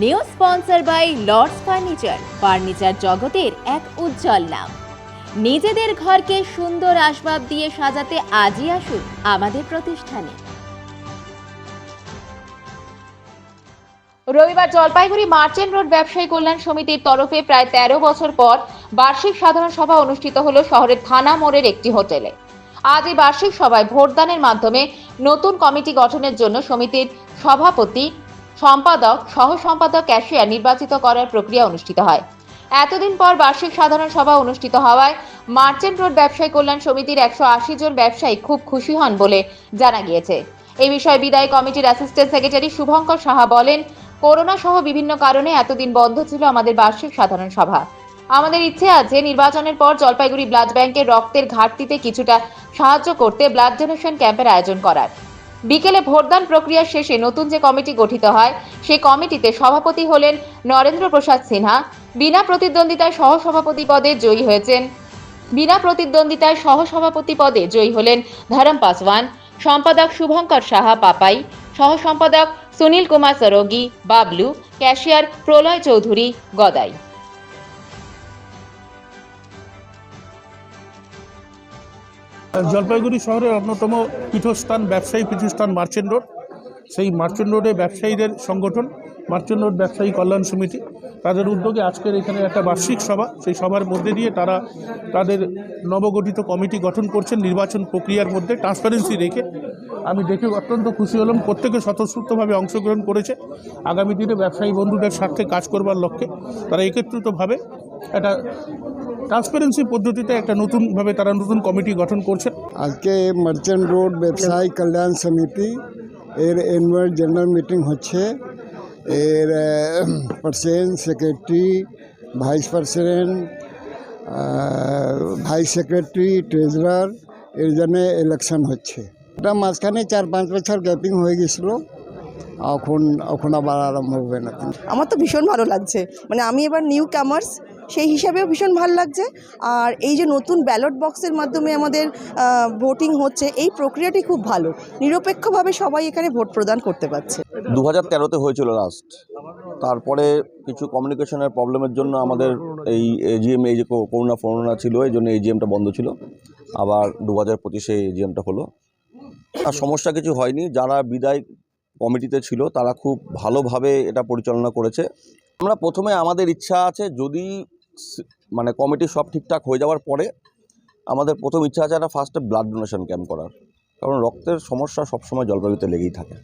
New sponsor by Lords furniture জগতের এক উজ্জ্বল নাম। নিজেদের ঘরকে সুন্দর আসবাব দিয়ে সাজাতে আজই আসুন আমাদের প্রতিষ্ঠানে। রবিবার জলপাইগুড়ি মার্চেন্ট রোড ব্যবসায়ী কল্যাণ সমিতির তরফে প্রায় 13 বছর পর বার্ষিক সাধারণ সভা অনুষ্ঠিত হলো শহরের থানা মোড়ের একটি হোটেলে। আজ এই বার্ষিক সভায় ভোটদানের মাধ্যমে নতুন কমিটি গঠনের জন্য সমিতির সভাপতি, সম্পাদক, সহ সম্পাদক, ক্যাশিয়ার নির্বাচিত করার প্রক্রিয়া অনুষ্ঠিত হয়। এতদিন পর বার্ষিক সাধারণ সভা অনুষ্ঠিত হওয়ায় মার্চেন্ট রোড ব্যবসায়ী কল্যাণ সমিতির 180 জন ব্যবসায়ী খুব খুশি হন বলে জানা গিয়েছে। এই বিষয়ে বিদায়ী কমিটির অ্যাসিস্ট্যান্ট সেক্রেটারি শুভঙ্কর সাহা বলেন, করোনা সহ বিভিন্ন কারণে এতদিন বন্ধ ছিল আমাদের বার্ষিক সাধারণ সভা। আমাদের ইচ্ছে আছে নির্বাচনের পর জলপাইগুড়ি ব্লাড ব্যাংকের রক্তের ঘাটতিতে কিছুটা সাহায্য করতে ব্লাড ডোনেশন ক্যাম্পের আয়োজন করার। বিকেলে ভোটদান প্রক্রিয়া শেষে নতুন যে কমিটি গঠিত হয় সেই কমিটিতে সভাপতি হলেন নরেন্দ্র প্রসাদ সিনহা। বিনা প্রতিদ্বন্দ্বিতায় সহসভাপতি পদে জয়ী হলেন ধরম পাসওয়ান, সম্পাদক শুভঙ্কর সাহা পাপাই, সহ সম্পাদক সুনীল কুমার সরোগী বাবলু, ক্যাশিয়ার প্রলয় চৌধুরী গদাই। জলপাইগুড়ি শহরের অন্যতম পীঠস্থান, ব্যবসায়ী পীঠস্থান মার্চেন্ট রোড। সেই মার্চেন্ট রোডে ব্যবসায়ীদের সংগঠন মার্চেন্ট রোড ব্যবসায়ী কল্যাণ সমিতি, তাদের উদ্যোগে আজকের এখানে একটা বার্ষিক সভা। সেই সভার মধ্যে দিয়ে তারা তাদের নবগঠিত কমিটি গঠন করছেন নির্বাচন প্রক্রিয়ার মধ্যে ট্রান্সপারেন্সি রেখে। আমি দেখে অত্যন্ত খুশি হলাম, প্রত্যেকে স্বতঃস্ফূর্তভাবে অংশগ্রহণ করেছে। আগামী দিনে ব্যবসায়ী বন্ধুদের স্বার্থে কাজ করবার লক্ষ্যে তারা একত্রিতভাবে একটা ট্রান্সপারেন্সি পদ্ধতিতে একটা নতুনভাবে তারা নতুন কমিটি গঠন করছেন। আজকে মার্চেন্ট রোড ব্যবসায়ী কল্যাণ সমিতি এর অ্যানুয়াল জেনারেল মিটিং হচ্ছে। এর president, secretary, vice president, vice secretary, treasurer এর জন্য ইলেকশন হচ্ছে। এটা মাঝখানে 4-5 বছর গ্যাপিং হয়ে গেছিলো, এখন আবার আরম্ভ হবে না। আমার তো ভীষণ ভালো লাগছে, মানে আমি এবার নিউ কামার্স, সেই হিসাবেও ভীষণ ভালো লাগছে। আর এই যে নতুন ব্যালট বক্সের মাধ্যমে আমাদের ভোটিং হচ্ছে, এই প্রক্রিয়াটি খুব ভালো। নিরপেক্ষভাবে সবাই এখানে ভোট প্রদান করতে পারছে। 2013-তে হয়েছিল লাস্ট, তারপরে কিছু কমিউনিকেশনের প্রবলেমের জন্য আমাদের এই এজিএম, এই যে করোনা ছিল, এই জন্য এজিএমটা বন্ধ ছিল। আবার 2025-এ এজিএমটা হলো। আর সমস্যা কিছু হয়নি। যারা বিদায় কমিটিতে ছিল তারা খুব ভালোভাবে এটা পরিচালনা করেছে। আমরা প্রথমে আমাদের ইচ্ছা আছে, যদি মানে কমিটি সব ঠিকঠাক হয়ে যাওয়ার পরে আমাদের প্রথম ইচ্ছা আছে একটা ফার্স্টে ব্লাড ডোনেশন ক্যাম্প করার, কারণ রক্তের সমস্যা সবসময় জলপাইগুড়িতে লেগেই থাকে।